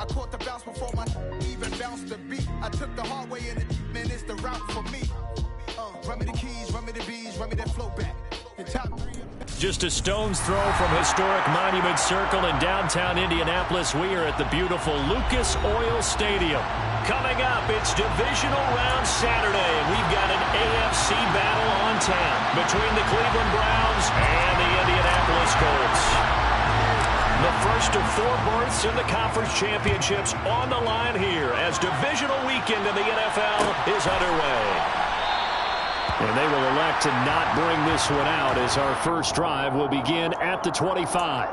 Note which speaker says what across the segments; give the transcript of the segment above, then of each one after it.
Speaker 1: caught the bounce before my even bounced the beat. I took the hard way in it, man, it's the route for me. Run me the keys, run me the bees, run me that flow back. The top three.
Speaker 2: Just a stone's throw from historic Monument Circle in downtown Indianapolis. We are at the beautiful Lucas Oil Stadium. Coming up, it's Divisional Round Saturday, and we've got an AFC battle on tap between the Cleveland Browns and the Indianapolis Colts. The first of 4 berths in the conference championships on the line here as divisional weekend in the NFL is underway. And they will elect to not bring this one out as our first drive will begin at the 25.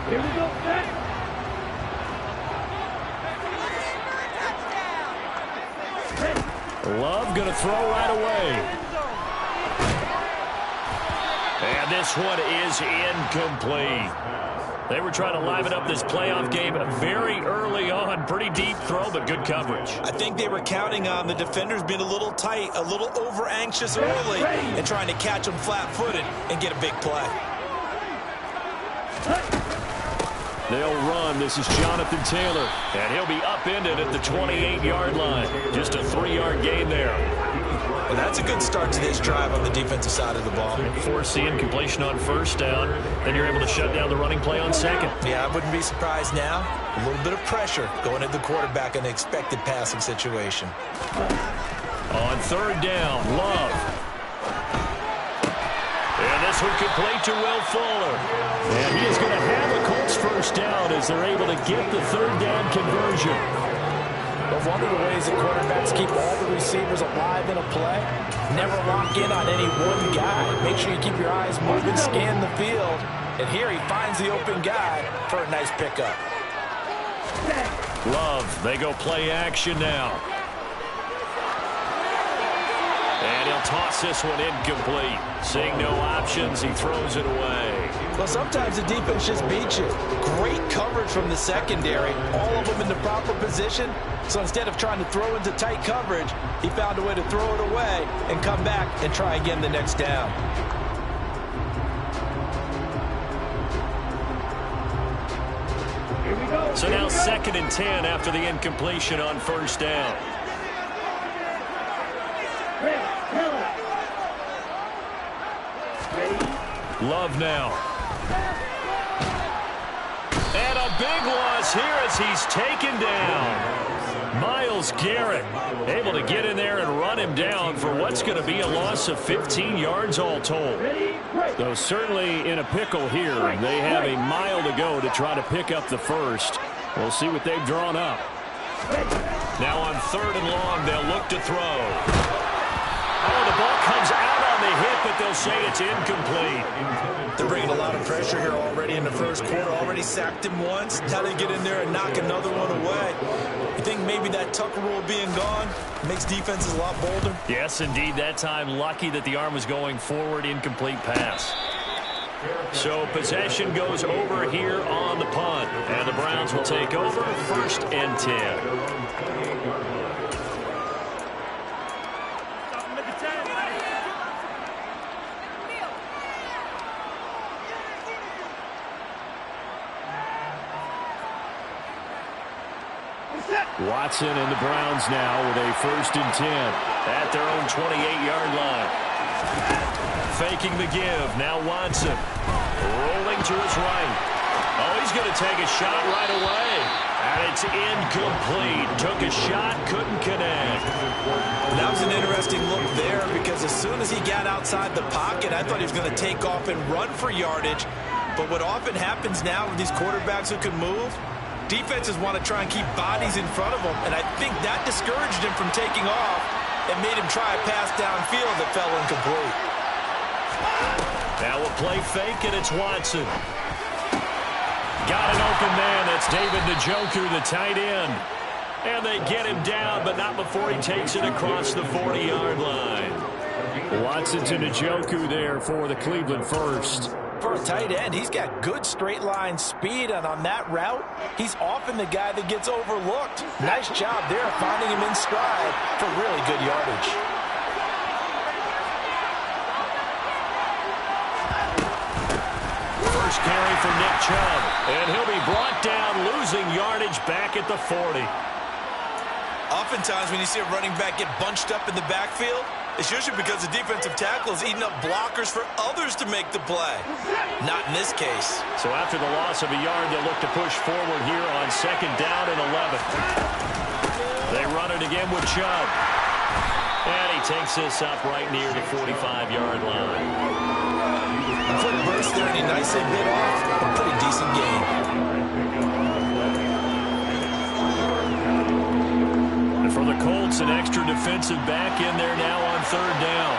Speaker 3: Here we go, back.
Speaker 2: Love going to throw right away. And this one is incomplete. They were trying to liven up this playoff game very early on. Pretty deep throw, but good coverage.
Speaker 4: I think they were counting on the defenders being a little tight, a little over-anxious early, and trying to catch them flat-footed and get a big play.
Speaker 2: They'll run. This is Jonathan Taylor, and he'll be upended at the 28-yard line. Just a 3-yard gain there.
Speaker 4: Well, that's a good start to this drive on the defensive side of the ball.
Speaker 2: Force the incompletion on first down. Then you're able to shut down the running play on second.
Speaker 4: Yeah, I wouldn't be surprised now. A little bit of pressure going at the quarterback in the expected passing situation.
Speaker 2: On third down, Love. And this one complete to Will Fuller. And he is going to have a Colts first down as they're able to get the third down conversion.
Speaker 5: But one of the ways that quarterbacks keep all the receivers alive in a play, never lock in on any one guy. Make sure you keep your eyes moving, scan the field. And here he finds the open guy for a nice pickup.
Speaker 2: Love, they go play action now. And he'll toss this one incomplete. Seeing no options, he throws it away.
Speaker 4: Well, sometimes the defense just beats you. Great coverage from the secondary. All of them in the proper position. So instead of trying to throw into tight coverage, he found a way to throw it away and come back and try again the next down.
Speaker 3: Here we go.
Speaker 2: So now 2nd and 10 after the incompletion on first down. Love now. And a big loss here as he's taken down. Myles Garrett able to get in there and run him down for what's going to be a loss of 15 yards all told. Though certainly in a pickle here. They have a mile to go to try to pick up the first. We'll see what they've drawn up. Now on 3rd and long, they'll look to throw. Oh, the ball comes out on the hit, but they'll say it's incomplete.
Speaker 4: They're bringing a lot of pressure here already in the first quarter. Already sacked him once. Now they get in there and knock another one away. You think maybe that Tucker rule being gone makes defenses a lot bolder?
Speaker 2: Yes, indeed. That time, lucky that the arm was going forward. Incomplete pass. So possession goes over here on the punt. And the Browns will take over 1st and 10. Watson and the Browns now with a 1st and 10 at their own 28-yard line. Faking the give. Now Watson rolling to his right. Oh, he's going to take a shot right away. And it's incomplete. Took a shot, couldn't connect.
Speaker 4: That was an interesting look there because as soon as he got outside the pocket, I thought he was going to take off and run for yardage. But what often happens now with these quarterbacks who can move, defenses want to try and keep bodies in front of them, and I think that discouraged him from taking off and made him try a pass downfield that fell incomplete.
Speaker 2: Now we'll play fake, and it's Watson. Got an open man. That's David Njoku, the tight end. And they get him down, but not before he takes it across the 40-yard line. Watson to Njoku there for the Cleveland first.
Speaker 5: For a tight end, he's got good straight line speed, and on that route, he's often the guy that gets overlooked. Nice job there finding him in stride for really good yardage.
Speaker 2: First carry for Nick Chubb, and he'll be brought down, losing yardage back at the 40.
Speaker 4: Oftentimes when you see a running back get bunched up in the backfield, it's usually because the defensive tackle is eating up blockers for others to make the play. Not in this case.
Speaker 2: So after the loss of a yard, they'll look to push forward here on 2nd down and 11. They run it again with Chubb. And he takes this up right near the 45-yard line.
Speaker 4: Foot burst there, and he nicely bit off a pretty decent gain.
Speaker 2: And for the Colts, an extra defensive back in there now on 3rd down.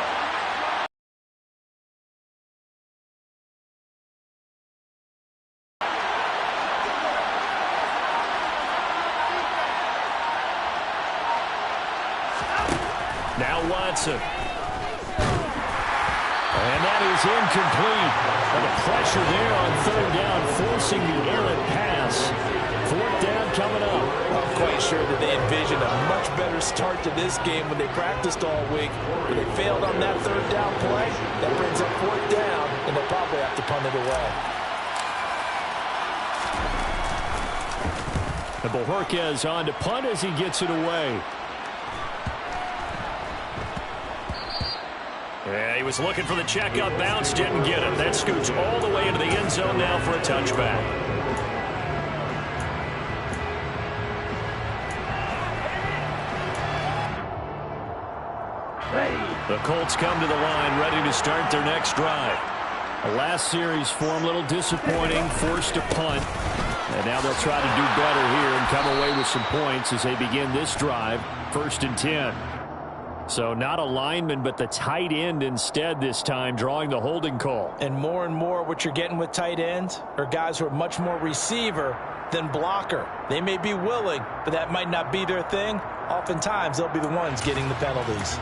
Speaker 2: Now Watson. And that is incomplete. And the pressure there on 3rd down, forcing the errant pass. 4th down coming up.
Speaker 5: I'm quite sure that they envisioned a much better start to this game when they practiced all week. But they failed on that 3rd down play. That brings up 4th down, and they'll probably have to punt it away.
Speaker 2: And Bojorquez on to punt as he gets it away. Yeah, he was looking for the checkup bounce, didn't get it. That scoots all the way into the end zone now for a touchback. The Colts come to the line, ready to start their next drive. The last series for them, a little disappointing, forced to punt. And now they'll try to do better here and come away with some points as they begin this drive, 1st and 10. So not a lineman, but the tight end instead this time, drawing the holding call.
Speaker 5: And more what you're getting with tight ends are guys who are much more receiver than blocker. They may be willing, but that might not be their thing. Oftentimes, they'll be the ones getting the penalties.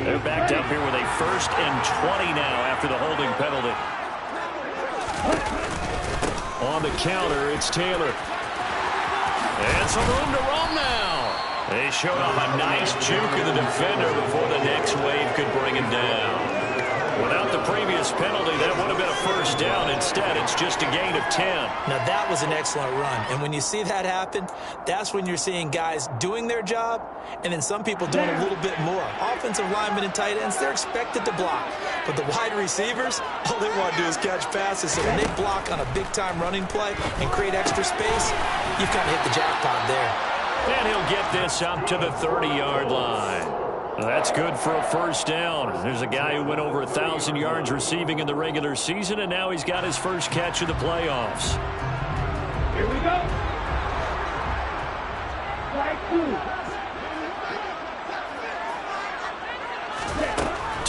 Speaker 2: They're backed up here with a 1st and 20 now after the holding penalty. On the counter, it's Taylor. And some room to roam now. They showed off a nice juke of the defender before the next wave could bring him down. Without the previous penalty, that would have been a 1st down. Instead, it's just a gain of 10.
Speaker 5: Now, that was an excellent run. And when you see that happen, that's when you're seeing guys doing their job and then some people doing a little bit more. Offensive linemen and tight ends, they're expected to block. But the wide receivers, all they want to do is catch passes. So when they block on a big-time running play and create extra space, you've kind of hit the jackpot there.
Speaker 2: And he'll get this up to the 30-yard line. That's good for a 1st down. There's a guy who went over 1,000 yards receiving in the regular season, and now he's got his first catch of the playoffs.
Speaker 3: Here we go. Flag 2.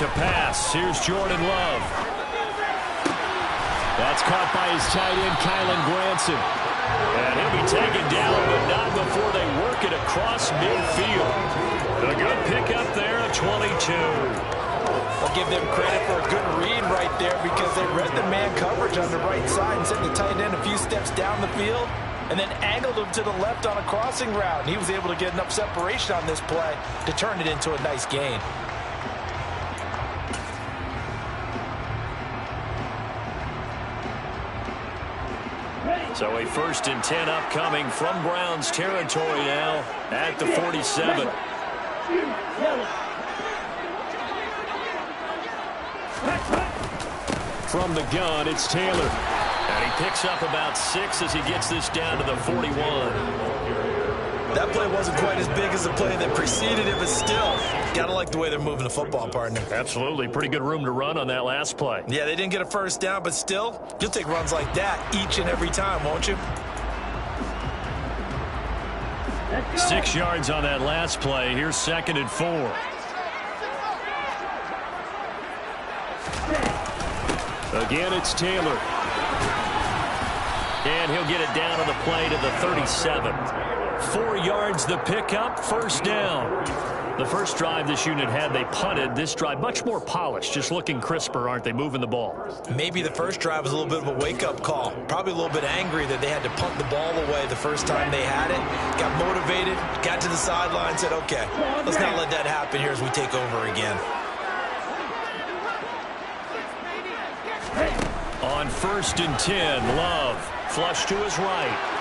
Speaker 2: To pass, here's Jordan Love. That's caught by his tight end, Kylan Granson. And he'll be taken down, but not before they work it across midfield. A good pickup there, a 22.
Speaker 5: I'll give them credit for a good read right there because they read the man coverage on the right side and sent the tight end a few steps down the field and then angled him to the left on a crossing route. And he was able to get enough separation on this play to turn it into a nice gain.
Speaker 2: So a 1st and 10 upcoming from Browns territory now at the 47. From the gun, it's Taylor. And he picks up about 6 as he gets this down to the 41.
Speaker 4: That play wasn't quite as big as the play that preceded it, but still, gotta like the way they're moving the football, partner.
Speaker 2: Absolutely. Pretty good room to run on that last play.
Speaker 4: Yeah, they didn't get a 1st down, but still, you'll take runs like that each and every time, won't you?
Speaker 2: 6 yards on that last play. Here's 2nd and 4. Again, it's Taylor. And he'll get it down on the play to the 37. 4 yards the pickup, first down. The first drive this unit had, they punted. This drive, much more polished, just looking crisper, aren't they, moving the ball?
Speaker 4: Maybe the first drive was a little bit of a wake-up call. Probably a little bit angry that they had to punt the ball away the first time they had it. Got motivated, got to the sideline, said, okay, let's not let that happen here as we take over again.
Speaker 2: On 1st and 10, Love, flush to his right.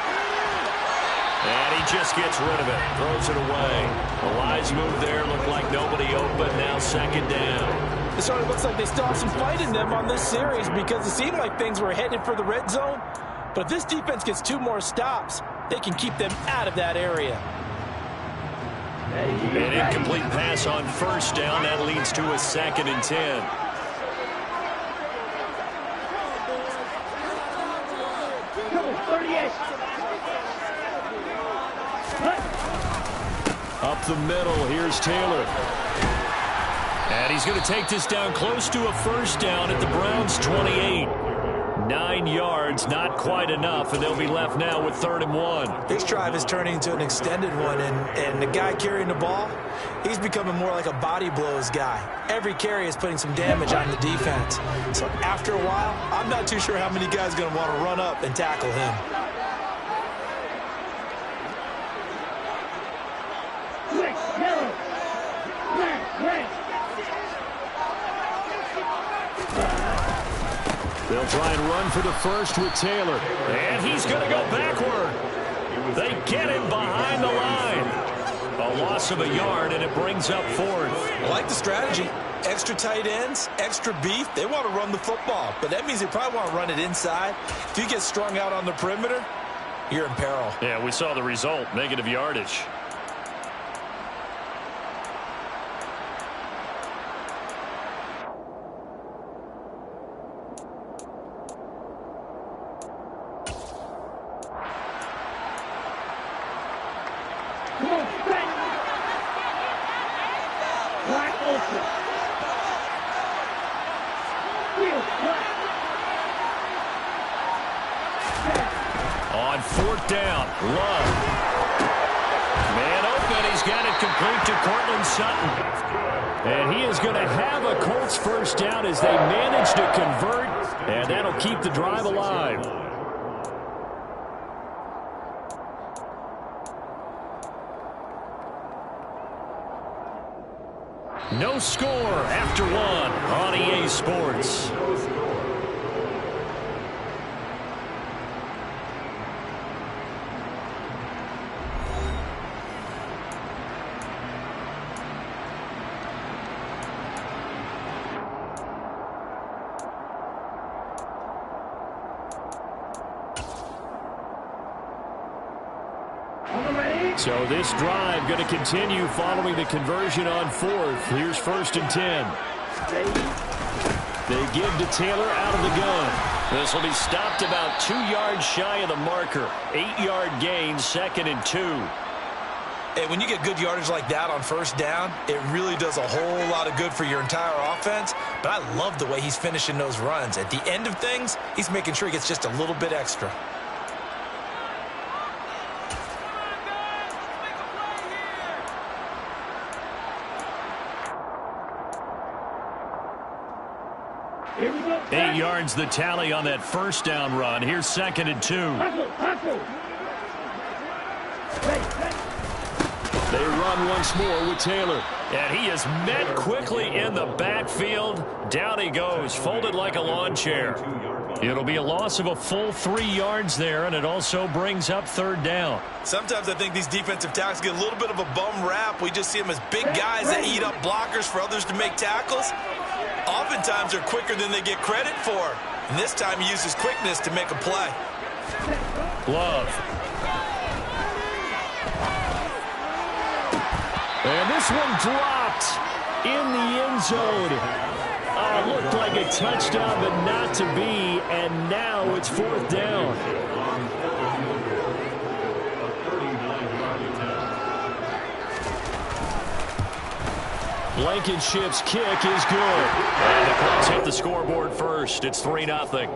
Speaker 2: And he just gets rid of it, throws it away. The wise move there, looked like nobody open, now 2nd down.
Speaker 5: It sort of looks like they still have some fight in them on this series because it seemed like things were headed for the red zone. But if this defense gets 2 more stops, they can keep them out of that area.
Speaker 2: An incomplete pass on 1st down. That leads to a 2nd and 10. Up the middle, here's Taylor. And he's going to take this down close to a 1st down at the Browns' 28. 9 yards, not quite enough, and they'll be left now with 3rd and 1.
Speaker 4: This drive is turning into an extended one, and the guy carrying the ball, he's becoming more like a body blows guy. Every carry is putting some damage on the defense. So after a while, I'm not too sure how many guys are going to want to run up and tackle him.
Speaker 2: They'll try and run for the first with Taylor. And he's going to go backward. They get him behind the line. A loss of a yard, and it brings up 4th.
Speaker 4: I like the strategy. Extra tight ends, extra beef. They want to run the football, but that means they probably want to run it inside. If you get strung out on the perimeter, you're in peril.
Speaker 2: Yeah, we saw the result, negative yardage. On 4th down, Love. Man open, he's got it complete to Cortland Sutton. And he is going to have a Colts first down as they manage to convert, and that'll keep the drive alive. No score after 1 on EA Sports. So this drive going to continue following the conversion on 4th. Here's 1st and 10. They give to Taylor out of the gun. This will be stopped about 2 yards shy of the marker. 8-yard gain, 2nd and 2.
Speaker 4: And when you get good yardage like that on 1st down, it really does a whole lot of good for your entire offense. But I love the way he's finishing those runs. At the end of things, he's making sure he gets just a little bit extra.
Speaker 3: Here we go.
Speaker 2: 8 yards the tally on that 1st down run. Here's 2nd and 2. They run once more with Taylor. And he is met quickly in the backfield. Down he goes, folded like a lawn chair. It'll be a loss of a full 3 yards there, and it also brings up 3rd down.
Speaker 4: Sometimes I think these defensive tackles get a little bit of a bum rap. We just see them as big guys that eat up blockers for others to make tackles. Oftentimes they're quicker than they get credit for. And this time he uses quickness to make a play.
Speaker 2: Love. And this one dropped in the end zone. Looked like a touchdown, but not to be. And now it's 4th down. Blankenship's kick is good. And the Colts hit the scoreboard first. It's 3-0.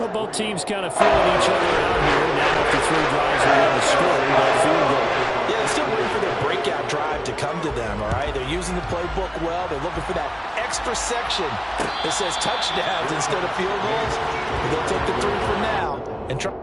Speaker 2: Well, both teams kind of feeling each other out here. Now after 3 drives, we have a score by field goal.
Speaker 5: Yeah, they're still waiting for their breakout drive to come to them, all right? They're using the playbook well. They're looking for that extra section that says touchdowns instead of field goals. They'll take the 3 for now and try.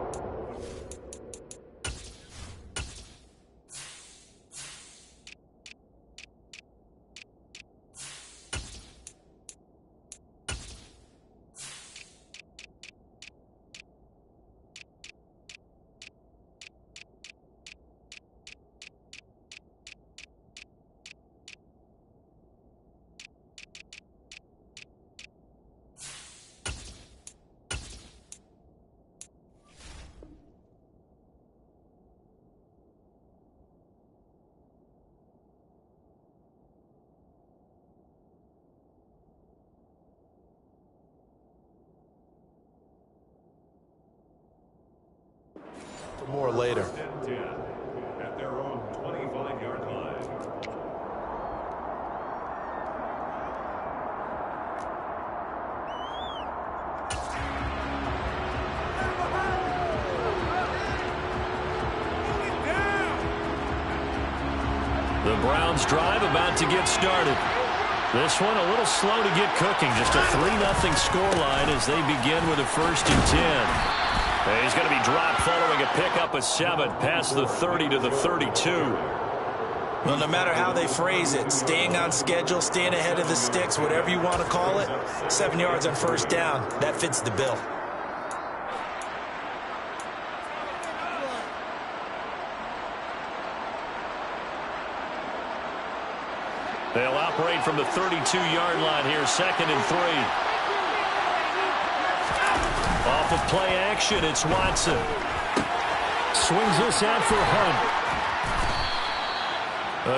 Speaker 5: More later.
Speaker 3: At their own 25-yard line.
Speaker 2: The Browns drive about to get started. This one a little slow to get cooking. Just a 3-0 scoreline as they begin with a 1st and 10. He's going to be dropped following a pickup of 7 past the 30 to the 32.
Speaker 4: Well, no matter how they phrase it, staying on schedule, staying ahead of the sticks, whatever you want to call it, 7 yards on 1st down, that fits the bill.
Speaker 2: They'll operate from the 32-yard line here, 2nd and 3. Off of play action, it's Watson. Swings this out for Hunt.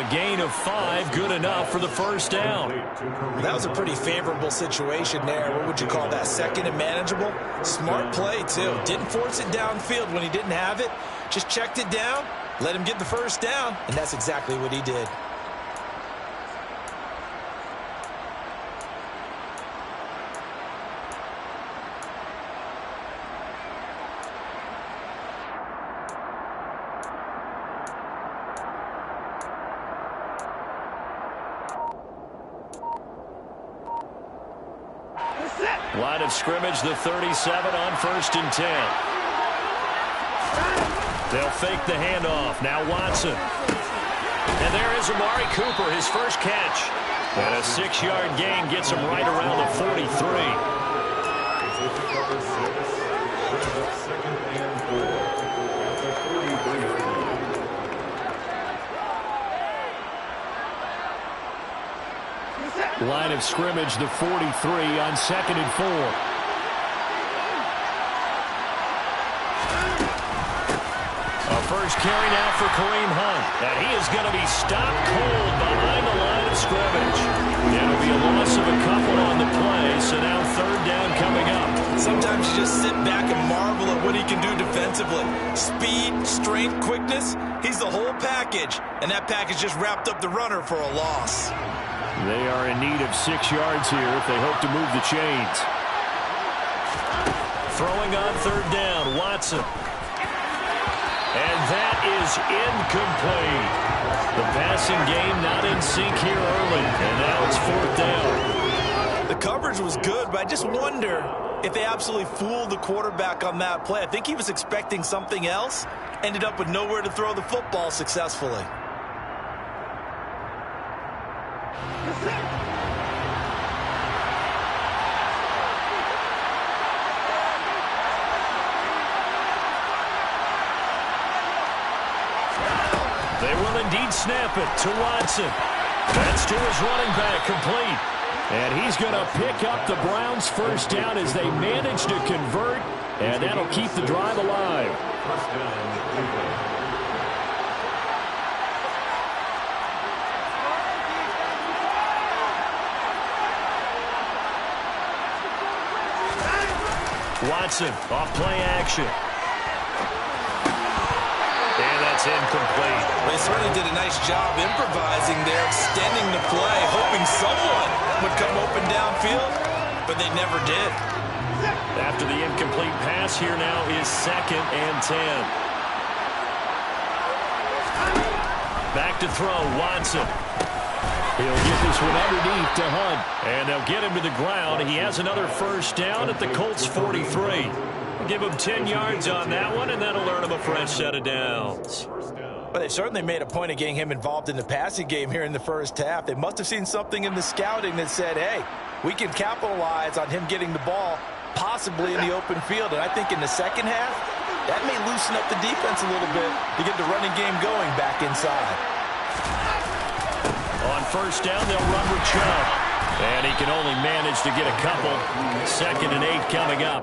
Speaker 2: A gain of 5, good enough for the 1st down.
Speaker 4: That was a pretty favorable situation there. What would you call that? 2nd and manageable? Smart play, too. Didn't force it downfield when he didn't have it. Just checked it down, let him get the 1st down, and that's exactly what he did.
Speaker 2: Line of scrimmage, the 37 on 1st and 10. They'll fake the handoff. Now Watson. And there is Amari Cooper, his first catch. And a 6-yard gain gets him right around the 43. Line of scrimmage, the 43 on 2nd and 4. A first carry now for Kareem Hunt. And he is going to be stopped cold behind the line of scrimmage. It'll be a loss of a couple on the play, so now 3rd down coming up.
Speaker 4: Sometimes you just sit back and marvel at what he can do defensively. Speed, strength, quickness, he's the whole package. And that package just wrapped up the runner for a loss.
Speaker 2: They are in need of 6 yards here if they hope to move the chains. Throwing on 3rd down, Watson. And that is incomplete. The passing game not in sync here early, and now it's 4th down.
Speaker 4: The coverage was good, but I just wonder if they absolutely fooled the quarterback on that play. I think he was expecting something else, ended up with nowhere to throw the football successfully.
Speaker 2: They will indeed snap it to Watson. That's to his running back, complete. And he's going to pick up the Browns' 1st down as they manage to convert, and that'll keep the drive alive. Watson off play action. And that's incomplete.
Speaker 4: They certainly did a nice job improvising there, extending the play, hoping someone would come open downfield, but they never did.
Speaker 2: After the incomplete pass, here now is 2nd and 10. Back to throw, Watson. He'll get this one underneath to Hunt. And they'll get him to the ground. He has another first down at the Colts 43. Give him 10 yards on that one, and that'll earn him a fresh set of downs.
Speaker 5: But they certainly made a point of getting him involved in the passing game here in the first half. They must have seen something in the scouting that said, hey, we can capitalize on him getting the ball possibly in the open field. And I think in the second half, that may loosen up the defense a little bit to get the running game going back inside.
Speaker 2: On first down, they'll run with Chubb. And he can only manage to get a couple. 2nd and 8 coming up.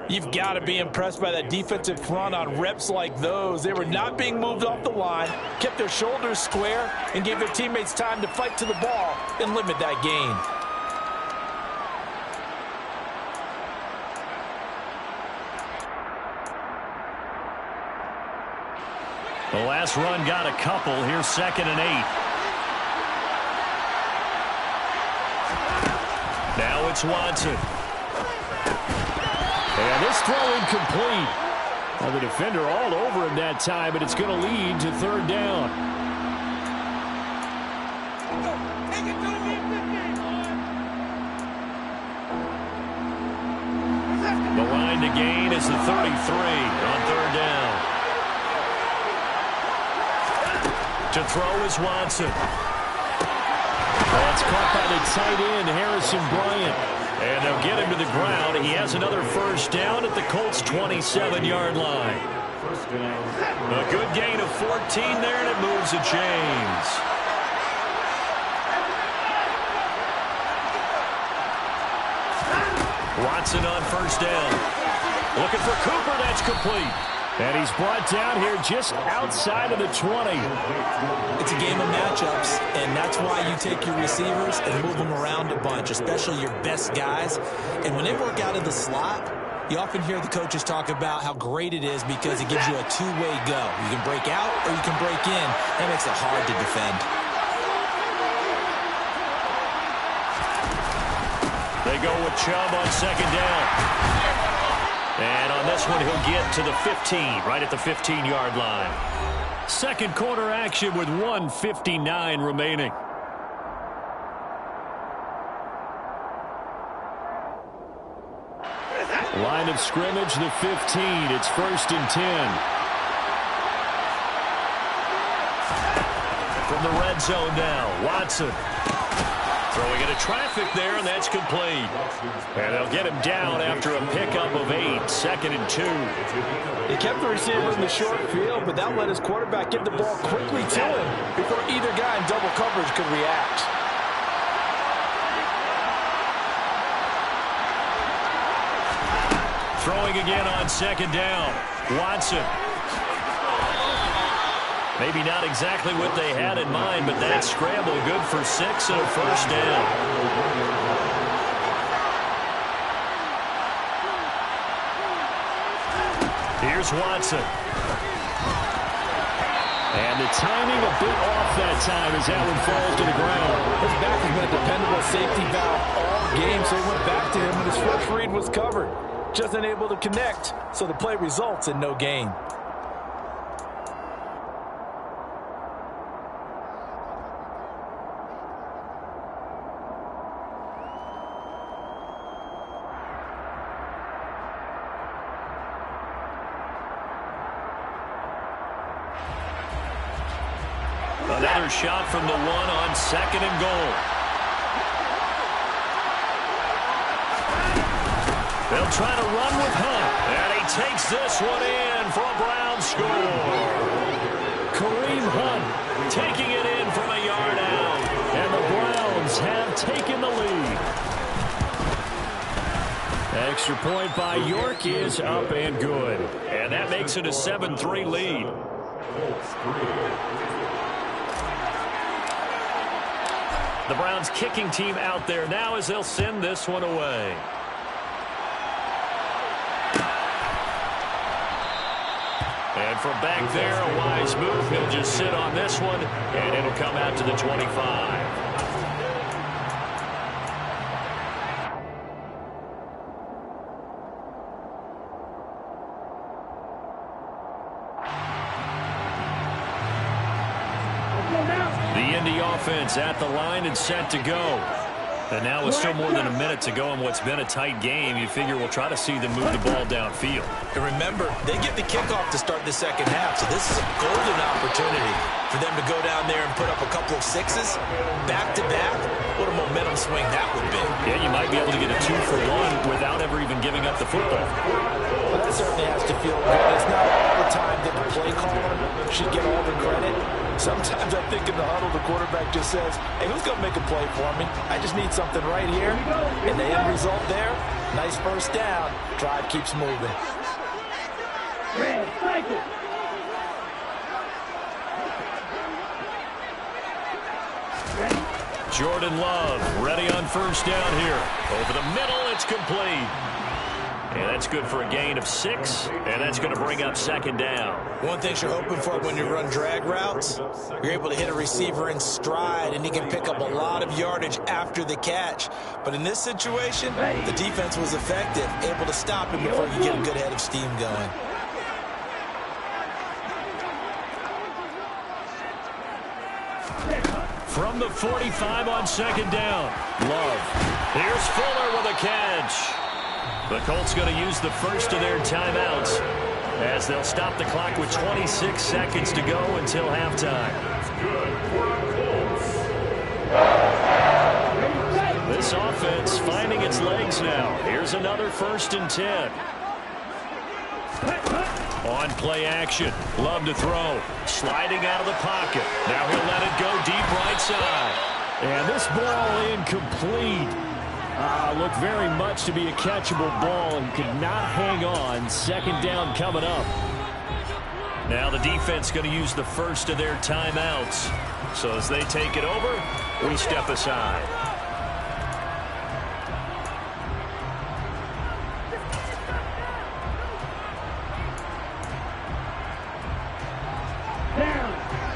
Speaker 5: You've got to be impressed by that defensive front on reps like those. They were not being moved off the line, kept their shoulders square, and gave their teammates time to fight to the ball and limit that gain.
Speaker 2: The last run got a couple. Here's 2nd and 8. Now it's Watson. And this throw incomplete. Now the defender all over him that time, but it's going to lead to 3rd down. The line to gain is the 33 on 3rd down. To throw is Watson. That's caught by the tight end, Harrison Bryant. And they'll get him to the ground. He has another first down at the Colts' 27-yard line. A good gain of 14 there, and it moves the chains. Watson on first down. Looking for Cooper. That's complete. And he's brought down here just outside of the 20.
Speaker 6: It's a game of matchups, and that's why you take your receivers and move them around a bunch, especially your best guys. And when they work out of the slot, you often hear the coaches talk about how great it is because it gives you a two-way go. You can break out or you can break in. That makes it hard to defend.
Speaker 2: They go with Chubb on 2nd down. And on this one, he'll get to the 15, right at the 15-yard line. Second quarter action with 1:59 remaining. Line of scrimmage, the 15. It's 1st and 10. From the red zone now, Watson. Throwing into traffic there, and that's complete. And they'll get him down after a pickup of 8, 2nd and 2.
Speaker 5: He kept the receiver in the short field, but that let his quarterback get the ball quickly to him before either guy in double coverage could react.
Speaker 2: Throwing again on 2nd down. Watson. Maybe not exactly what they had in mind, but that scramble good for 6 and a first down. Here's Watson. And the timing a bit off that time as that one falls to the ground.
Speaker 5: His back has been a dependable safety valve all game, so he went back to him when his first read was covered. Just unable to connect, so the play results in no gain.
Speaker 2: Another shot from the 1 on 2nd and goal. They'll try to run with Hunt. And he takes this one in for a Brown score. Kareem Hunt taking it in from a yard out. And the Browns have taken the lead. Extra point by York is up and good. And that makes it a 7-3 lead. The Browns kicking team out there now as they'll send this one away. And from back there, a wise move. He'll just sit on this one, and it'll come out to the 25. Indy offense at the line and set to go. And now with still more than a minute to go in what's been a tight game, you figure we'll try to see them move the ball downfield.
Speaker 4: And remember, they get the kickoff to start the second half, so this is a golden opportunity for them to go down there and put up a couple of sixes back-to-back. What a momentum swing that would be.
Speaker 2: Yeah, you might be able to get a 2-for-1 without ever even giving up the football.
Speaker 5: Well, that certainly has to feel good. It's not all the time that the play caller should get all the credit. Sometimes I think in the huddle, the quarterback just says, hey, who's going to make a play for me? I just need something right here. And the end result there, nice first down. Drive keeps moving.
Speaker 2: Jordan Love ready on first down here. Over the middle, it's complete. And that's good for a gain of 6, and that's going to bring up second down.
Speaker 4: One thing you're hoping for when you run drag routes, you're able to hit a receiver in stride, and he can pick up a lot of yardage after the catch. But in this situation, the defense was effective, able to stop him before you get a good head of steam going.
Speaker 2: From the 45 on second down, Love. Here's Fuller with a catch. The Colts going to use the first of their timeouts as they'll stop the clock with 26 seconds to go until halftime. This offense finding its legs now. Here's another 1st and 10. On play action. Love to throw. Sliding out of the pocket. Now he'll let it go deep right side. And this ball incomplete. Looked very much to be a catchable ball and could not hang on. Second down coming up. Now the defense going to use the first of their timeouts. So as they take it over, we step aside.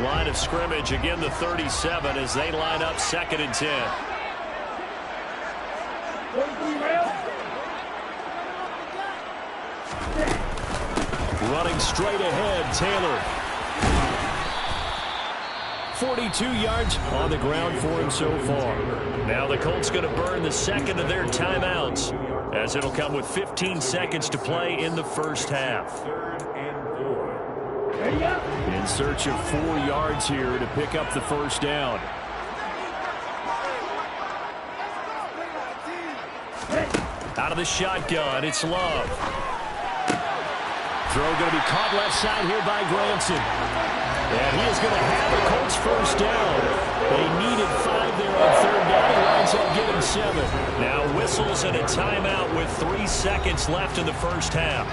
Speaker 2: Line of scrimmage, again the 37 as they line up 2nd and 10. Running straight ahead, Taylor. 42 yards on the ground for him so far. Now the Colts going to burn the second of their timeouts as it'll come with 15 seconds to play in the first half. In search of 4 yards here to pick up the first down. Out of the shotgun, it's Love. Throw going to be caught left side here by Granson. And he is going to have the Colts first down. They needed 5 there on third down. He winds up getting 7. Now whistles and a timeout with 3 seconds left in the first half.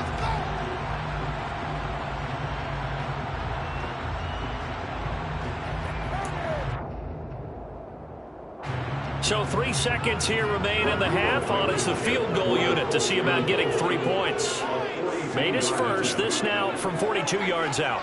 Speaker 2: So 3 seconds here remain in the half on it's the field goal unit to see about getting 3 points. Made his first, this now from 42 yards out.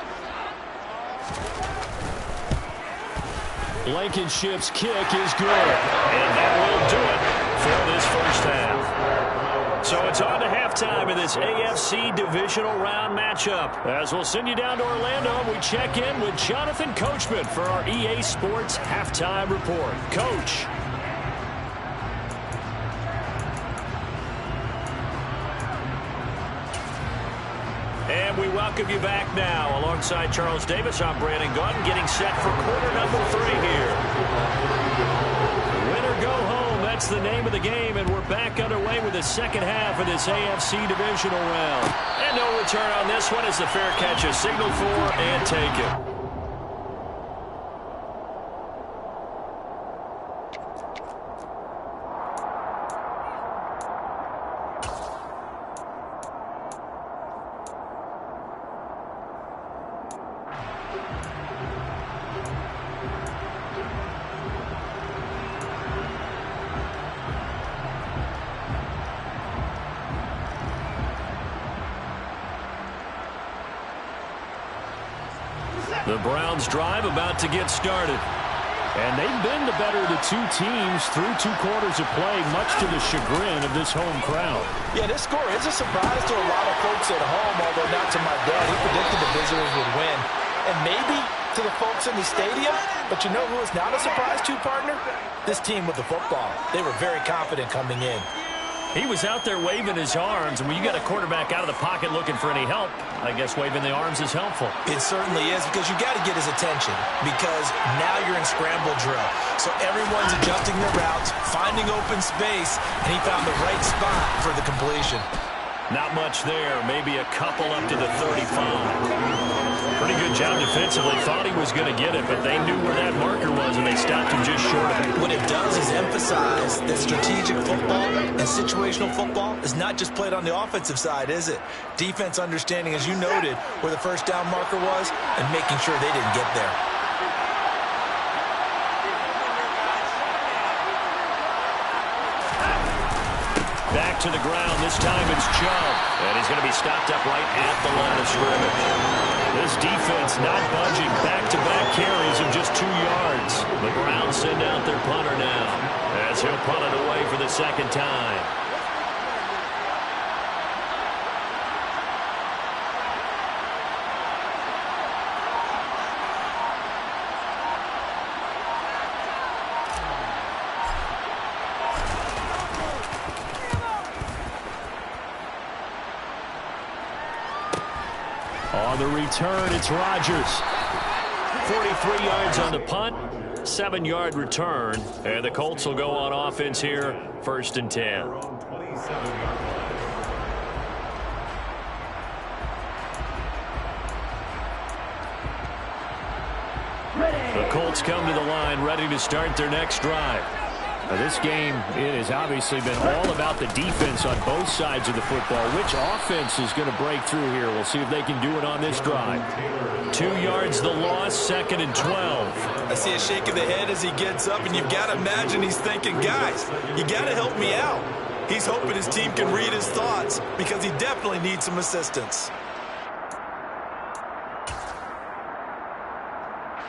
Speaker 2: Blankenship's kick is good. And that will do it for this first half. So it's on to halftime in this AFC divisional round matchup. As we'll send you down to Orlando, we check in with Jonathan Coachman for our EA Sports Halftime Report. Coach. And we welcome you back now. Alongside Charles Davis, I'm Brandon Gaudin, getting set for quarter number 3 here. Win or go home, that's the name of the game, and we're back underway with the second half of this AFC divisional round. And no return on this one as the fair catch is signaled for and taken. The Browns drive about to get started. And they've been the better of the 2 teams through 2 quarters of play, much to the chagrin of this home crowd.
Speaker 5: Yeah, this score is a surprise to a lot of folks at home, although not to my dad. He predicted the visitors would win. And maybe to the folks in the stadium, But you know who is not a surprise to, partner? This team with the football. They were very confident coming in.
Speaker 2: He was out there waving his arms, and when you got a quarterback out of the pocket looking for any help, I guess waving the arms is helpful.
Speaker 6: It certainly is, because you got to get his attention, because now you're in scramble drill. So everyone's adjusting their routes, finding open space, and he found the right spot for the completion.
Speaker 2: Not much there. Maybe a couple up to the 35. Pretty good job defensively. Thought he was going to get it, but they knew where that marker was, and they stopped him just short of it.
Speaker 6: What it does is emphasize that strategic football and situational football is not just played on the offensive side, is it? Defense understanding, as you noted, where the first down marker was and making sure they didn't get there.
Speaker 2: Back to the ground. This time it's Chubb. And he's going to be stopped up right at the line of scrimmage. This defense not budging. Back-to-back carries of just 2 yards. The Browns send out their punter now, as he'll punt it away for the second time. On the return, it's Rodgers. 43 yards on the punt, 7-yard return. And the Colts will go on offense here, 1st and 10. The Colts come to the line, ready to start their next drive. Now, this game, it has obviously been all about the defense on both sides of the football. Which offense is going to break through here? We'll see if they can do it on this drive. 2 yards the loss, 2nd and 12.
Speaker 6: I see a shake of the head as he gets up, and you've got to imagine he's thinking, guys, you got to help me out. He's hoping his team can read his thoughts because he definitely needs some assistance.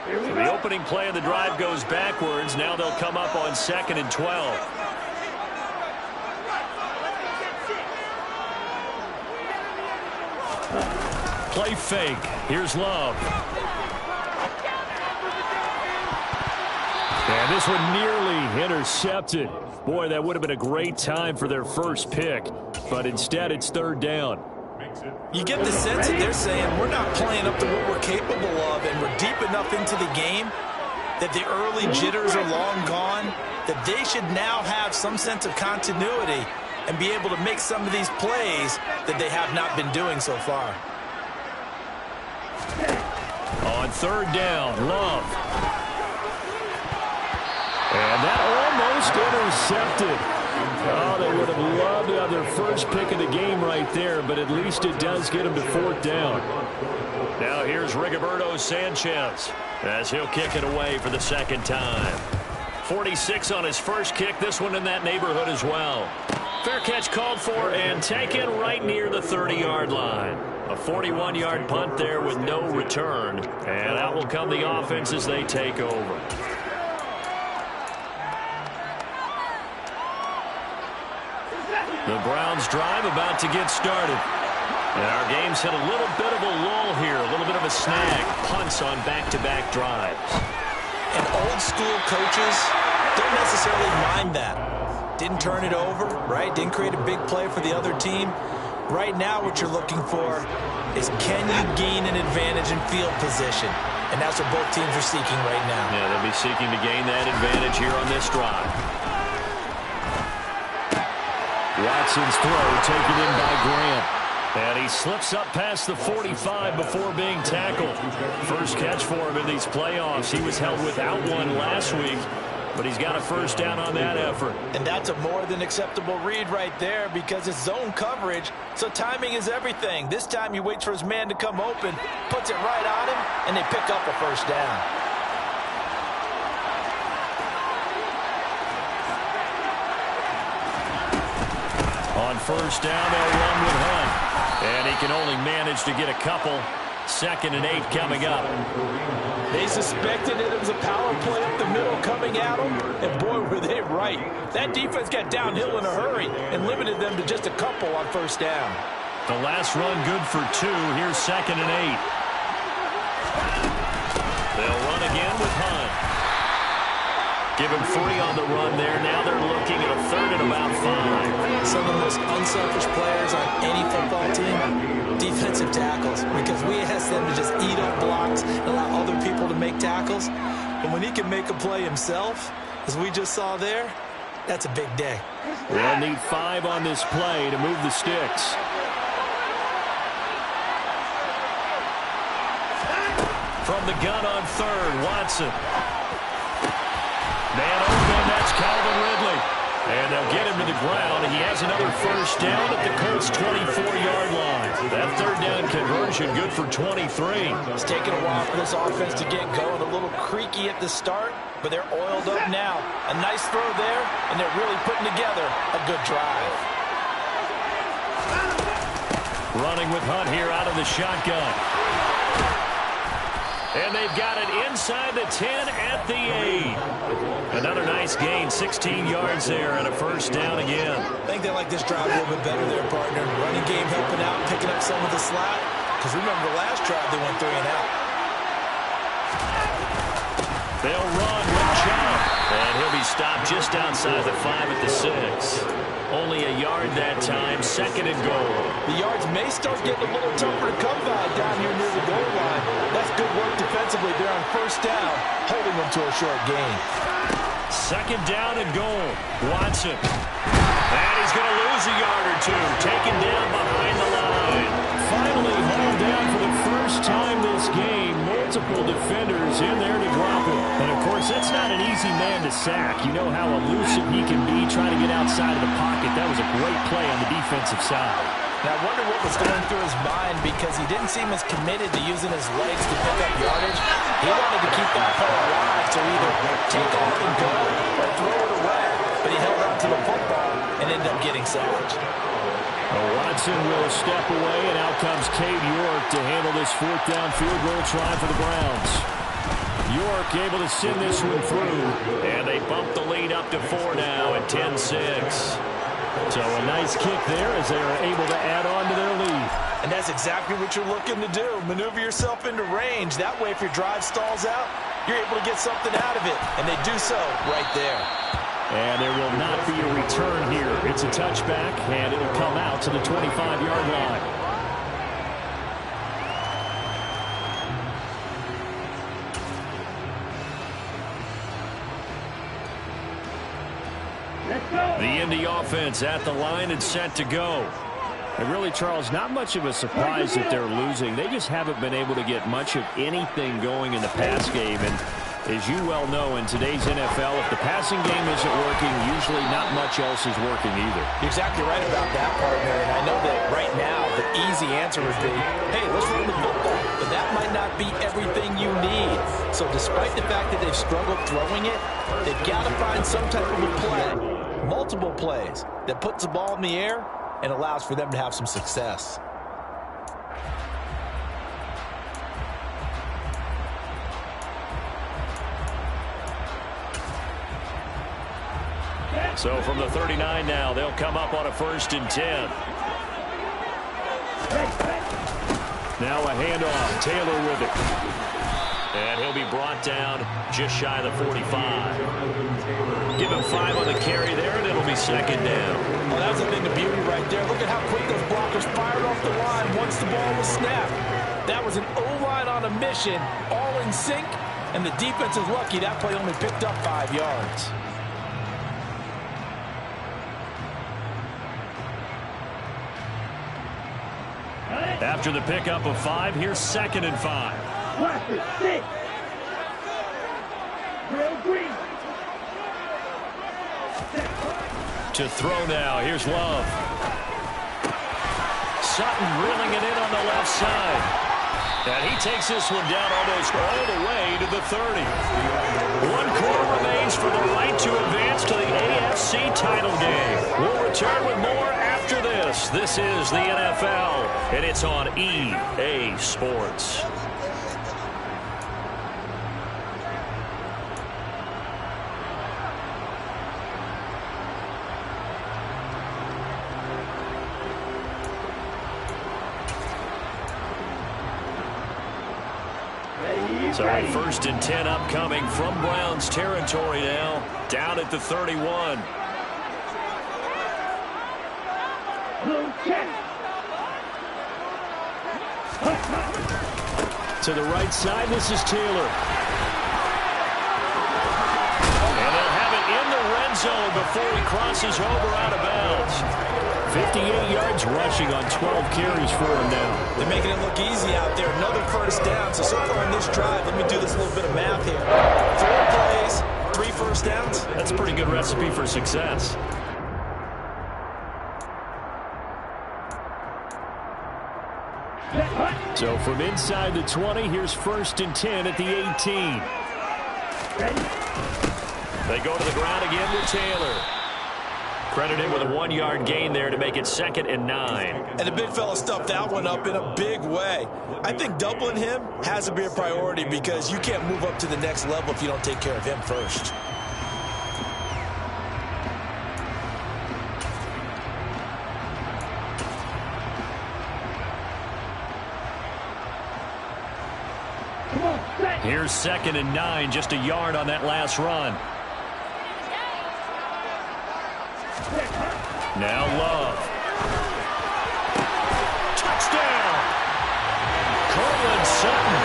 Speaker 2: So the opening play of the drive goes backwards. Now they'll come up on 2nd and 12. Play fake. Here's Love. And this one nearly intercepted. Boy, that would have been a great time for their first pick. But instead, it's 3rd down.
Speaker 6: You get the sense that they're saying we're not playing up to what we're capable of, and we're deep enough into the game that the early jitters are long gone, that they should now have some sense of continuity and be able to make some of these plays that they have not been doing so far.
Speaker 2: On 3rd down, Love. And that almost intercepted. Oh, they would have loved to have their first pick of the game right there, but at least it does get them to 4th down. Now here's Rigoberto Sanchez as he'll kick it away for the 2nd time. 46 on his first kick, this one in that neighborhood as well. Fair catch called for and taken right near the 30-yard line. A 41-yard punt there with no return, and out will come the offense as they take over. The Browns drive about to get started. And our game's hit a little bit of a lull here, a little bit of a snag. Punts on back-to-back drives.
Speaker 6: And old school coaches don't necessarily mind that. Didn't turn it over, right? Didn't create a big play for the other team. Right now what you're looking for is can you gain an advantage in field position? And that's what both teams are seeking right now.
Speaker 2: Yeah, they'll be seeking to gain that advantage here on this drive. Watson's throw taken in by Grant. And he slips up past the 45 before being tackled. First catch for him in these playoffs. He was held without one last week, but he's got a first down on that effort.
Speaker 6: And that's a more than acceptable read right there because it's zone coverage, so timing is everything. This time he waits for his man to come open, puts it right on him, and they pick up a first down.
Speaker 2: On first down, they'll run with Hunt. And he can only manage to get a couple. 2nd and 8 coming up.
Speaker 5: They suspected that it was a power play up the middle coming at them, and boy, were they right. That defense got downhill in a hurry and limited them to just a couple on first down.
Speaker 2: The last run good for 2. Here's 2nd and 8. They'll run again with Hunt. Give him 3 on the run there. Now they're looking at a 3rd and about 5.
Speaker 6: Some of the most unselfish players on any football team, defensive tackles, because we ask them to just eat up blocks and allow other people to make tackles. But when he can make a play himself, as we just saw there, that's a big day.
Speaker 2: They'll need 5 on this play to move the sticks. From the gun on 3rd, Watson. Man open, that's Calvin Ridley. And they'll get him to the ground. He has another first down at the Colts' 24-yard line. That 3rd down conversion good for 23.
Speaker 5: It's taken a while for this offense to get going. A little creaky at the start, but they're oiled up now. A nice throw there, and they're really putting together a good drive.
Speaker 2: Running with Hunt here out of the shotgun. And they've got it inside the 10 at the 8. Another nice gain, 16 yards there, and a first down again.
Speaker 6: I think they like this drive a little bit better there, partner. Running game helping out, picking up some of the slack. Because remember the last drive, they went 3 and out.
Speaker 2: They'll run with Chubb. And he'll be stopped just outside the 5 at the 6. Only a yard that time, 2nd and goal.
Speaker 5: The yards may start getting a little tougher to come by down here near the goal line. That's good work defensively there on 1st down, holding them to a short gain.
Speaker 2: 2nd down and goal. Watson. And he's going to lose a yard or 2. Taken down behind the line. Finally hauled down for the first time this game. Multiple defenders in there to drop him. And, of course, that's not an easy man to sack. You know how elusive he can be trying to get outside of the pocket. That was a great play on the defensive side.
Speaker 5: Now, I wonder what was going through his mind because he didn't seem as committed to using his legs to pick up yardage. He wanted to keep that play alive to either take off and go or throw it away. But he held on to the football and ended up getting sacked.
Speaker 2: Watson will step away, and out comes Cade York to handle this 4th down field goal try for the Browns. York able to send this one through, and they bump the lead up to 4 now at 10-6. So a nice kick there as they are able to add on to their lead.
Speaker 5: And that's exactly what you're looking to do. Maneuver yourself into range. That way, if your drive stalls out, you're able to get something out of it. And they do so right there.
Speaker 2: And there will not be a return here. It's a touchback, and it'll come out to the 25-yard line. The Indy offense at the line and set to go. And really, Charles, not much of a surprise that they're losing. They just haven't been able to get much of anything going in the pass game. And as you well know, in today's NFL, if the passing game isn't working, usually not much else is working either.
Speaker 5: You're exactly right about that, partner. And I know that right now the easy answer would be, hey, let's run the football. But that might not be everything you need. So despite the fact that they've struggled throwing it, they've got to find some type of a play, multiple plays, that puts the ball in the air and allows for them to have some success.
Speaker 2: So from the 39 now, they'll come up on a 1st and 10. Now a handoff. Taylor with it. And he'll be brought down just shy of the 45. Give him 5 on the carry there, and it'll be 2nd down.
Speaker 5: Well, that's a thing of beauty right there. Look at how quick those blockers fired off the line once the ball was snapped. That was an O-line on a mission, all in sync, and the defense is lucky that play only picked up 5 yards.
Speaker 2: After the pickup of 5, here's 2nd and 5. To throw now, here's Love. Sutton reeling it in on the left side. And he takes this one down almost all the way to the 30. 1 quarter remains for the right to advance to the AFC title game. We'll return with more after this. This is the NFL, and it's on EA Sports. So a 1st and 10 upcoming from Browns territory now, down at the 31. To the right side, this is Taylor. And they'll have it in the red zone before he crosses over out of bounds. 58 yards rushing on 12 carries for him now.
Speaker 6: They're making it look easy out there. Another 1st down. So far on this drive, let me do this little bit of math here. 4 plays, 3 first downs.
Speaker 2: That's a pretty good recipe for success. So from inside the 20, here's 1st and 10 at the 18. They go to the ground again with Taylor. Credited with a 1-yard gain there to make it 2nd and 9.
Speaker 6: And the big fella stuffed that one up in a big way. I think doubling him has to be a priority because you can't move up to the next level if you don't take care of him first.
Speaker 2: Here's 2nd and 9, just a yard on that last run. Now Love. Touchdown! Cortland Sutton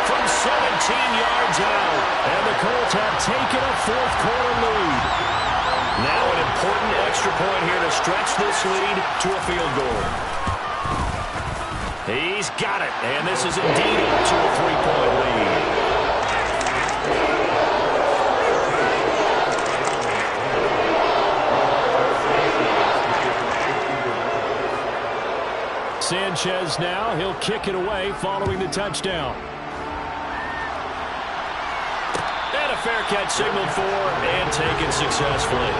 Speaker 2: from 17 yards out. And the Colts have taken a 4th quarter lead. Now an important extra point here to stretch this lead to a field goal. He's got it, and this is indeed up to a 3-point lead. Sanchez now, he'll kick it away following the touchdown. And a fair catch signaled for and taken successfully.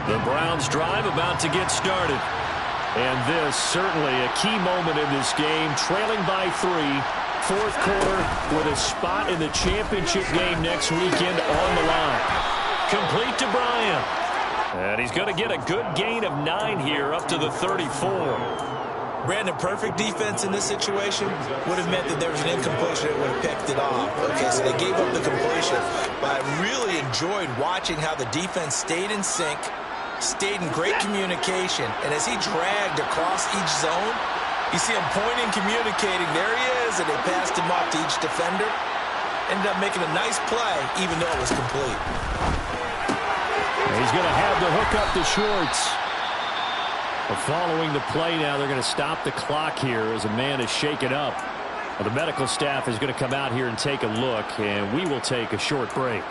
Speaker 2: The Browns drive about to get started. And this certainly a key moment in this game, trailing by 3, 4th quarter with a spot in the championship game next weekend on the line. Complete to Bryant. And he's going to get a good gain of 9 here up to the 34.
Speaker 6: Brandon, perfect defense in this situation would have meant that there was an incompletion that would have picked it off. Okay, so they gave up the completion. But I really enjoyed watching how the defense stayed in sync, stayed in great communication, and as he dragged across each zone, you see him pointing, communicating. There he is, and they passed him off to each defender. Ended up making a nice play, even though it was complete.
Speaker 2: He's going to have the hook up to Schwartz. Following the play now, they're going to stop the clock here as a man is shaken up. The medical staff is going to come out here and take a look, and we will take a short break.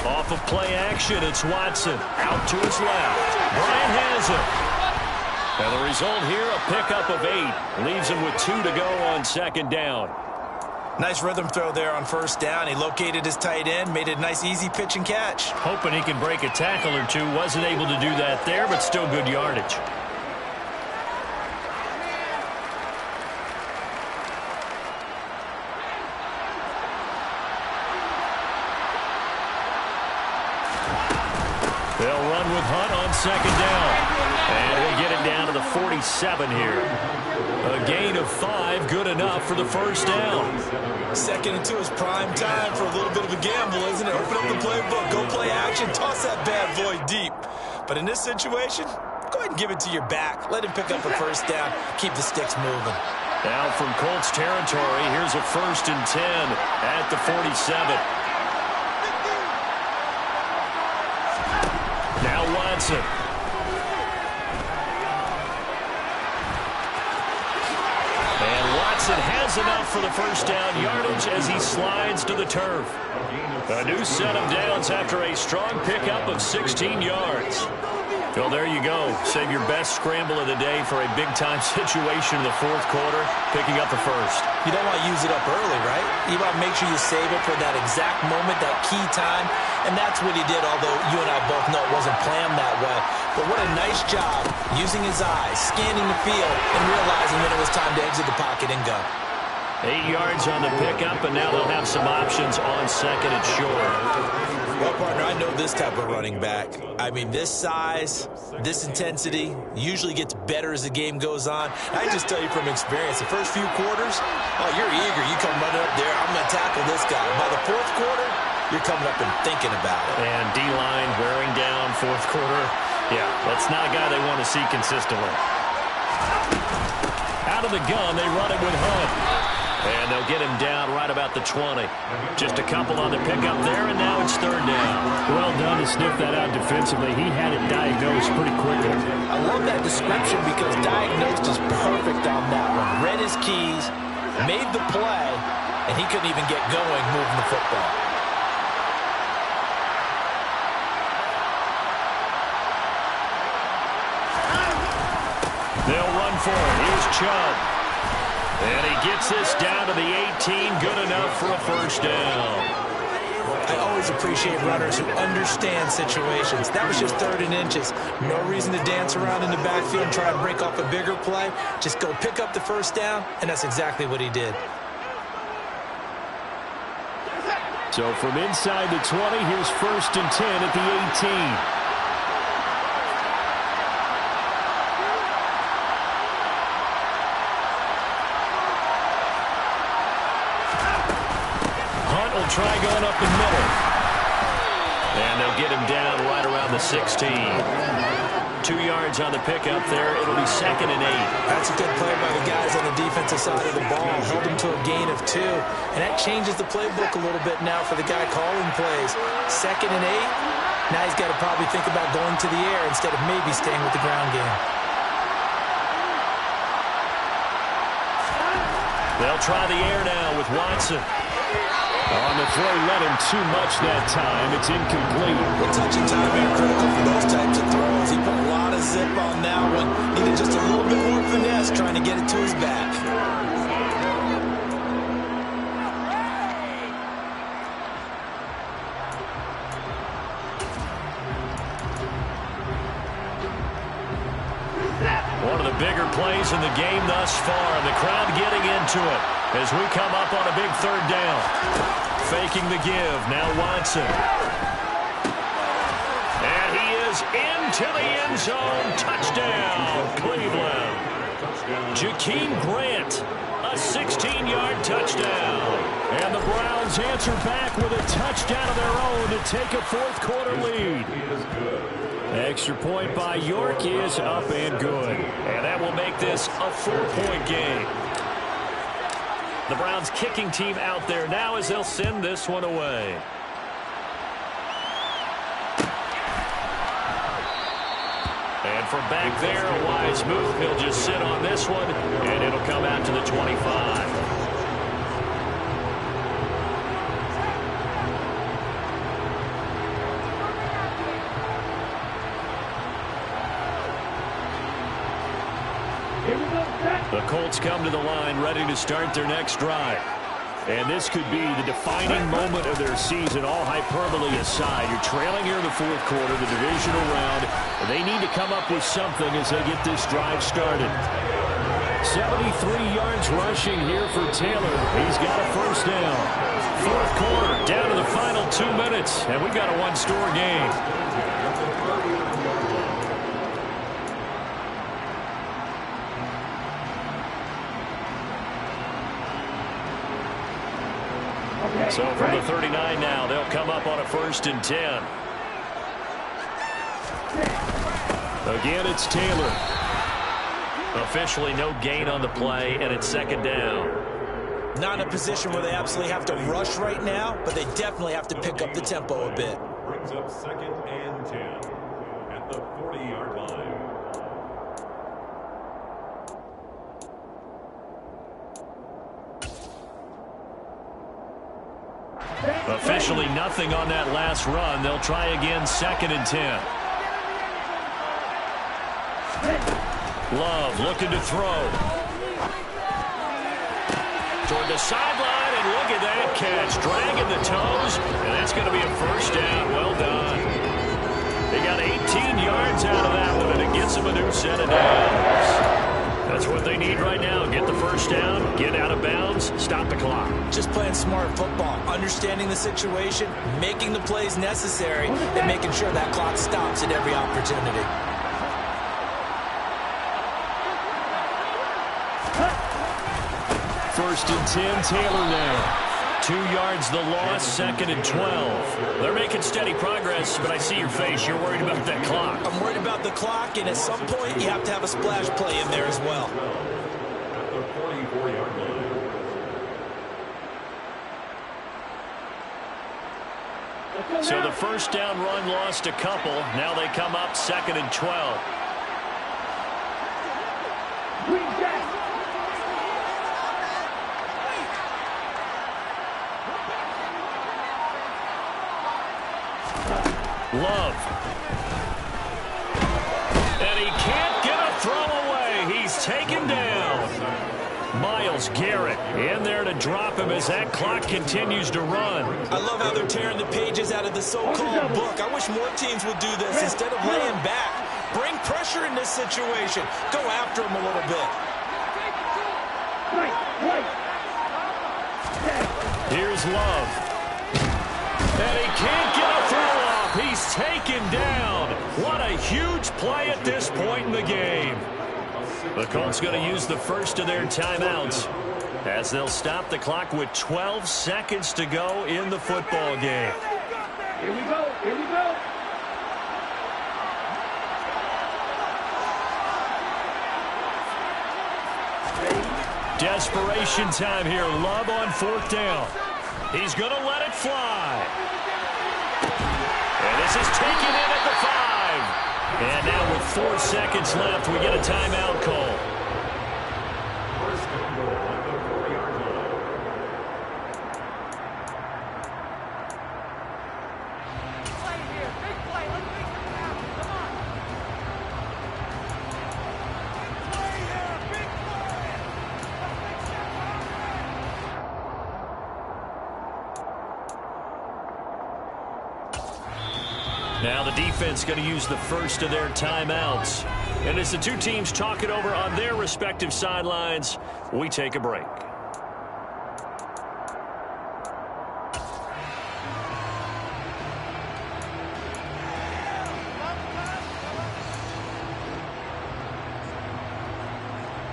Speaker 2: Off of play action, it's Watson. Out to his left. Bryant has it. And the result here, a pickup of 8. Leaves him with 2 to go on 2nd down.
Speaker 6: Nice rhythm throw there on 1st down. He located his tight end, made it a nice easy pitch and catch.
Speaker 2: Hoping he can break a tackle or two. Wasn't able to do that there, but still good yardage. They'll run with Hunt on 2nd down. And he'll get it down to the 47 here. A gain of 5, good enough for the 1st down.
Speaker 6: 2nd and 2 is prime time for a little bit of a gamble, isn't it? Open up the playbook, go play action, toss that bad boy deep. But in this situation, go ahead and give it to your back. Let him pick up a 1st down, keep the sticks moving.
Speaker 2: Now from Colts territory, here's a 1st and 10 at the 47. Now Watson. And Watson has enough for the first down yardage as he slides to the turf. A new set of downs after a strong pickup of 16 yards. Well, there you go. Save your best scramble of the day for a big-time situation in the fourth quarter, picking up the first.
Speaker 6: You don't want to use it up early, right? You want to make sure you save it for that exact moment, that key time, and that's what he did, although you and I both know it wasn't planned that way. But what a nice job using his eyes, scanning the field, and realizing that it was time to exit the pocket and go.
Speaker 2: 8 yards on the pickup, and now they'll have some options on second and short.
Speaker 6: Well, partner, I know this type of running back. I mean, this size, this intensity usually gets better as the game goes on. I just tell you from experience, the first few quarters, oh, you're eager. You come running up there, I'm going to tackle this guy. By the fourth quarter, you're coming up and thinking about it.
Speaker 2: And D-line wearing down fourth quarter. Yeah, that's not a guy they want to see consistently. Out of the gun, they run it with Hunt. And they'll get him down right about the 20. Just a couple on the pickup there, and now it's third down.
Speaker 7: Well done to sniff that out defensively. He had it diagnosed pretty quickly.
Speaker 5: I love that description because diagnosed is perfect on that one. Read his keys, made the play, and he couldn't even get going moving the football.
Speaker 2: They'll run for it. Here's Chubb. And he gets this down to the 18, good enough for a first down.
Speaker 6: I always appreciate runners who understand situations. That was just third and inches. No reason to dance around in the backfield and try to break off a bigger play. Just go pick up the first down, and that's exactly what he did.
Speaker 7: So from inside the 20, here's first and 10 at the 18.
Speaker 2: Try going up the middle. And they'll get him down right around the 16. 2 yards on the pickup there. It'll be second and 8.
Speaker 6: That's a good play by the guys on the defensive side of the ball. Held him to a gain of 2. And that changes the playbook a little bit now for the guy calling plays. Second and 8. Now he's got to probably think about going to the air instead of maybe staying with the ground game.
Speaker 2: They'll try the air now with Watson.
Speaker 7: On the throw, let him too much that time. It's incomplete.
Speaker 6: Well, touch and timing are critical for those types of throws. He put a lot of zip on that one. Needed just a little bit more finesse trying to get it to his back.
Speaker 2: One of the bigger plays in the game thus far, and the crowd getting into it as we come up on a big third down. Faking the give, now Watson. And he is into the end zone. Touchdown, Cleveland. Jakeem Grant, a 16-yard touchdown. And the Browns answer back with a touchdown of their own to take a fourth quarter lead. Extra point by York is up and good. And that will make this a 4-point game. The Browns kicking team out there now as they'll send this one away. And from back there, a wise move. He'll just sit on this one, and it'll come out to the 25. The Colts come to the line ready to start their next drive. And this could be the defining moment of their season, all hyperbole aside. You're trailing here in the fourth quarter, the divisional round. They need to come up with something as they get this drive started. 73 yards rushing here for Taylor. He's got a first down. Fourth quarter, down to the final 2 minutes, and we've got a one-score game. So from the 39 now, they'll come up on a first and 10. Again, it's Taylor. Officially no gain on the play, and it's second down.
Speaker 6: Not in a position where they absolutely have to rush right now, but they definitely have to pick up the tempo a bit.
Speaker 3: Brings up second and 10 at the 40-yard line.
Speaker 2: Officially nothing on that last run. They'll try again, 2nd and 10. Love looking to throw. Toward the sideline, and look at that catch. Dragging the toes, and that's going to be a first down. Well done. They got 18 yards out of that one, and it gets them a new set of downs. That's what they need right now. Get the first down, get out of bounds, stop the clock.
Speaker 6: Just playing smart football, understanding the situation, making the plays necessary, and making sure that clock stops at every opportunity.
Speaker 2: First and 10, Taylor now. 2 yards the loss, 2nd and 12. They're making steady progress, but I see your face. You're worried about that clock.
Speaker 6: I'm worried about the clock, and at some point you have to have a splash play in there as well.
Speaker 3: At the 44-yard line.
Speaker 2: So the first down run lost a couple. Now they come up 2nd and 12. Love. And he can't get a throw away. He's taken down. Myles Garrett in there to drop him as that clock continues to run.
Speaker 6: I love how they're tearing the pages out of the so-called book. I wish more teams would do this instead of laying back. Bring pressure in this situation. Go after him a little bit.
Speaker 2: Here's Love. And he can't get a throw off. He's taken down. What a huge play at this point in the game. The Colts going to use the first of their timeouts as they'll stop the clock with 12 seconds to go in the football game.
Speaker 8: Here we go. Here we go.
Speaker 2: Desperation time here. Love on 4th down. He's going to let it fly. And this is taken in at the 5. And now with 4 seconds left, we get a timeout call.
Speaker 3: First and goal at the 4-yard line.
Speaker 8: Play here. Big play. Let's make it happen. Come on. Big play here. Big play.
Speaker 2: Now the defense going to use the first of their timeouts. And as the two teams talk it over on their respective sidelines, we take a break.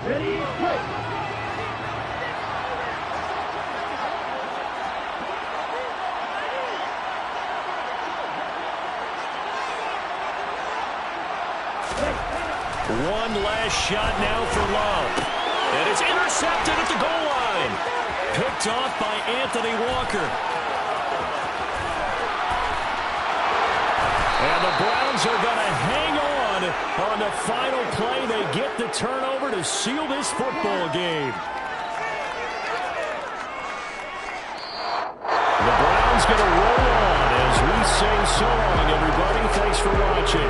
Speaker 8: Ready, play.
Speaker 2: One last shot now for Love. And it's intercepted at the goal line. Picked off by Anthony Walker. And the Browns are going to hang on the final play. They get the turnover to seal this football game. The Browns going to roll on as we say so long, everybody. Thanks for watching.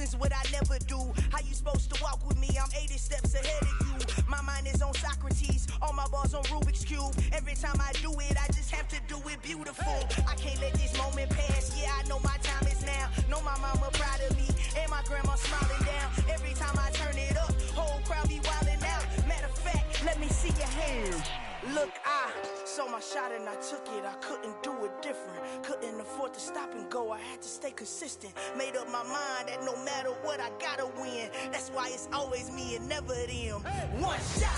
Speaker 9: losing's what I never do. How you supposed to walk with me? I'm 80 steps ahead of you. My mind is on Socrates, all my balls on Rubik's Cube. Every time I do it, I just have to do it beautiful. I can't let this moment pass. Yeah, I know my time is now. Know my mama proud of me, and my grandma smiling down. Every time I turn it up, whole crowd be wildin' out. Matter of fact, let me see your hands. Look, I saw my shot and I took it. I couldn't do it different. Couldn't afford to stop and go. I had to stay consistent. Made up my mind that no matter what, I gotta win. That's why it's always me and never them. One shot.